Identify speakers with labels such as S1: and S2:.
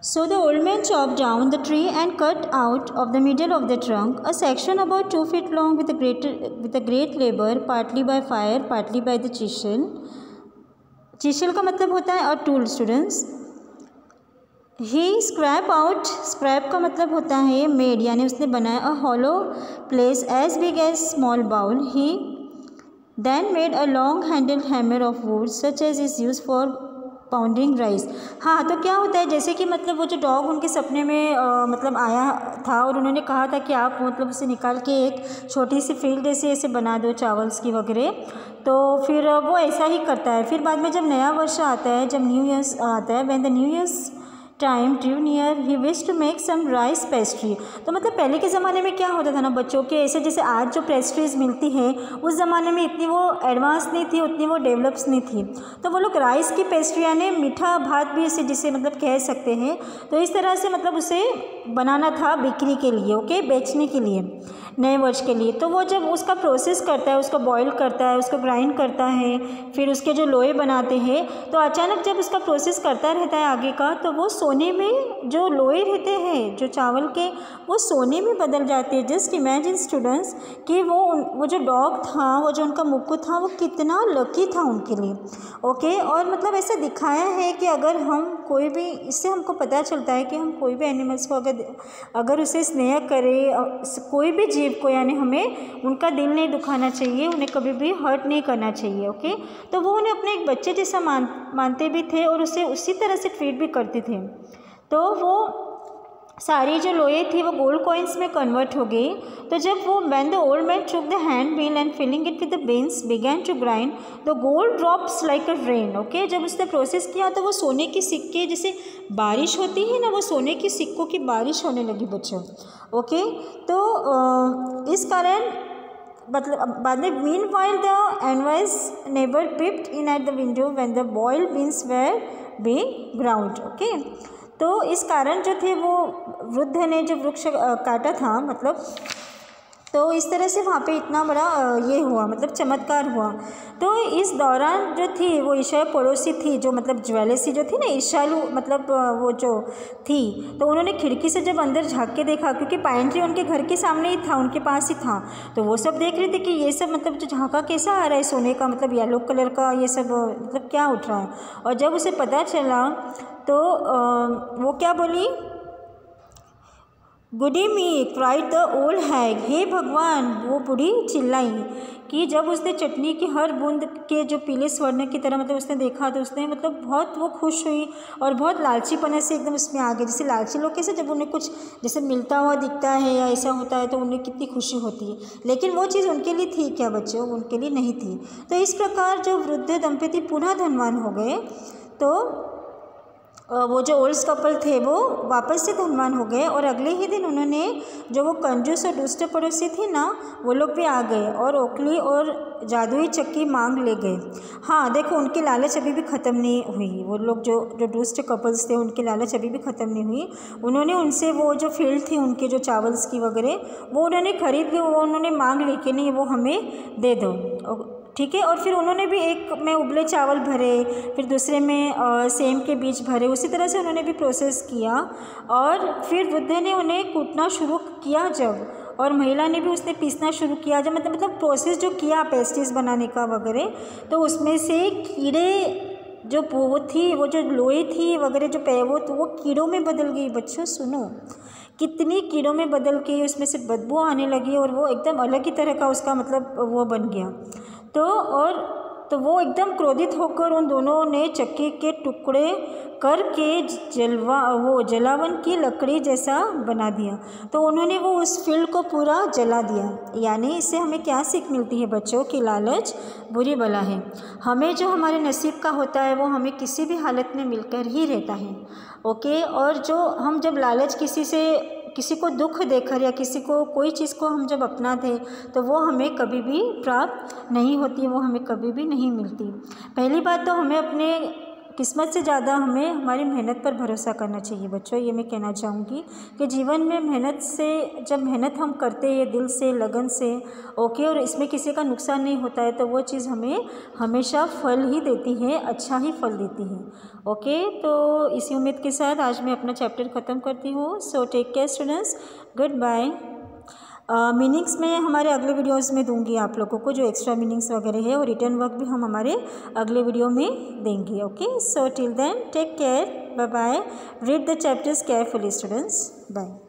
S1: So the old man chopped down the tree and cut out of the middle of the trunk a section about 2 feet long with a great labor, partly by fire, partly by the chisel. चिशल का मतलब होता है a tool students. He scrap का मतलब होता है made, यानी उसने बनाया a hollow place as big as small bowl. He then made a long handle hammer of wood such as is use for pounding rice. हाँ, तो क्या होता है जैसे कि मतलब वो जो डॉग उनके सपने में मतलब आया था और उन्होंने कहा था कि आप मतलब उसे निकाल के एक छोटी सी फील्ड ऐसे बना दो चावल्स की वगैरह, तो फिर वो ऐसा ही करता है. फिर बाद में जब नया वर्ष आता है, जब न्यू ईयर्स आता है, when the new years time drew near he wish to make some rice pastry. तो मतलब पहले के ज़माने में क्या होता था ना बच्चों के, ऐसे जैसे आज जो पेस्ट्रीज मिलती है उस ज़माने में इतनी वो एडवांस नहीं थी, उतनी वो डेवलप्स नहीं थी. तो वो लोग राइस की पेस्ट्री यानी मीठा भात भी इसे जिसे मतलब कह सकते हैं, तो इस तरह से मतलब उसे बनाना था बिक्री के लिए, ओके, बेचने के लिए, नए वर्ष के लिए. तो वो जब उसका प्रोसेस करता है, उसको बॉईल करता है, उसको ग्राइंड करता है, फिर उसके जो लोए बनाते हैं, तो अचानक जब उसका प्रोसेस करता रहता है आगे का, तो वो सोने में जो लोए रहते हैं जो चावल के, वो सोने में बदल जाते हैं. जस्ट इमेजिन स्टूडेंट्स कि वो जो डॉग था, वो जो उनका मुक्कू था, वो कितना लकी था उनके लिए, ओके. और मतलब ऐसा दिखाया है कि अगर हम कोई भी, इससे हमको पता चलता है कि हम कोई भी एनिमल्स को अगर उसे स्नेह करें, कोई भी जीव को, यानी हमें उनका दिल नहीं दुखाना चाहिए, उन्हें कभी भी हर्ट नहीं करना चाहिए, ओके. तो वो उन्हें अपने एक बच्चे जैसा मानते भी थे और उसे उसी तरह से ट्रीट भी करते थे. तो वो सारी जो लोए थी वो गोल्ड कॉइन्स में कन्वर्ट हो गई. तो जब वो when the old man took the hand wheel and filling it with the beans began to grind the gold drops like a rain, okay. जब उसने प्रोसेस किया तो वो सोने के सिक्के, जैसे बारिश होती है ना, वो सोने के सिक्कों की बारिश होने लगी बच्चों, ओके. तो इस कारण मतलब बाद में meanwhile the envious neighbour peeped in at the window when the boiled beans were being ground, okay. तो इस कारण जो थे वो वृद्ध ने जो वृक्ष काटा था, मतलब तो इस तरह से वहाँ पे इतना बड़ा ये हुआ, मतलब चमत्कार हुआ. तो इस दौरान जो थी वो ईसाई पड़ोसी थी, जो मतलब ज्वेलसी जो थी ना, ईसालू मतलब वो जो थी, तो उन्होंने खिड़की से जब अंदर झाँक के देखा, क्योंकि पाइन ट्री उनके घर के सामने ही था, उनके पास ही था, तो वो सब देख रहे थे कि ये सब मतलब जो झाँका कैसा आ रहा है सोने का, मतलब येलो कलर का, ये सब मतलब क्या उठ रहा है. और जब उसे पता चला तो वो क्या बोली, गुडी मी क्राइड द ओल्ड हैग, हे भगवान, वो बूढ़ी चिल्लाई. कि जब उसने चटनी की हर बूंद के जो पीले स्वर्ण की तरह मतलब उसने देखा, तो उसने मतलब बहुत वो खुश हुई और बहुत लालचीपने से एकदम उसमें आ गई. जैसे लालची लोग कैसे जब उन्हें कुछ जैसे मिलता हुआ दिखता है या ऐसा होता है तो उन्हें कितनी खुशी होती है, लेकिन वो चीज़ उनके लिए थी क्या बच्चों, उनके लिए नहीं थी. तो इस प्रकार जो वृद्ध दंपति पुनः धनवान हो गए, तो वो जो ओल्ड कपल थे वो वापस से धनवान हो गए. और अगले ही दिन उन्होंने जो वो कंजूस और दुष्ट पड़ोसी थी ना, वो लोग भी आ गए और ओखली और जादुई चक्की मांग ले गए. हाँ देखो, उनकी लालच अभी भी ख़त्म नहीं हुई. वो लोग जो दुष्ट कपल्स थे उनकी लालच अभी भी ख़त्म नहीं हुई. उन्होंने उनसे वो जो फील्ड थी उनके जो चावल्स की वगैरह, वो उन्होंने खरीद के वो उन्होंने मांग ली कि नहीं वो हमें दे दो, ठीक है. और फिर उन्होंने भी एक में उबले चावल भरे, फिर दूसरे में सेम के बीज भरे, उसी तरह से उन्होंने भी प्रोसेस किया. और फिर वृद्ध ने उन्हें कूटना शुरू किया जब, और महिला ने भी उसने पीसना शुरू किया जब, मतलब प्रोसेस जो किया पेस्ट्रीज बनाने का वगैरह, तो उसमें से कीड़े जो वो थी, वो जो लोई थी वगैरह जो वो तो वो कीड़ों में बदल गई. बच्चों सुनो, कितनी कीड़ों में बदल के उसमें से बदबू आने लगी और वो एकदम अलग ही तरह का उसका मतलब वो बन गया. तो वो एकदम क्रोधित होकर उन दोनों ने चक्की के टुकड़े करके जलावन की लकड़ी जैसा बना दिया. तो उन्होंने वो उस फील्ड को पूरा जला दिया. यानी इससे हमें क्या सीख मिलती है बच्चों की लालच बुरी बला है. हमें जो हमारे नसीब का होता है वो हमें किसी भी हालत में मिलकर ही रहता है, ओके. और जो हम जब लालच किसी को दुख देकर या किसी को कोई चीज़ को हम जब अपनाते तो वो हमें कभी भी प्राप्त नहीं होती, वो हमें कभी भी नहीं मिलती. पहली बात तो हमें अपने किस्मत से ज़्यादा हमें हमारी मेहनत पर भरोसा करना चाहिए बच्चों। ये मैं कहना चाहूँगी कि जीवन में मेहनत से, जब मेहनत हम करते हैं दिल से, लगन से, ओके, और इसमें किसी का नुकसान नहीं होता है, तो वो चीज़ हमें हमेशा फल ही देती है, अच्छा ही फल देती है। ओके, तो इसी उम्मीद के साथ आज मैं अपना चैप्टर ख़त्म करती हूँ। So take care students, good bye. Meanings में हमारे अगले वीडियोस में दूंगी आप लोगों को, जो एक्स्ट्रा मीनिंग्स वगैरह है, और रिटर्न वर्क भी हम हमारे अगले वीडियो में देंगे। Okay, so till then take care, bye bye. Read the chapters carefully students, bye.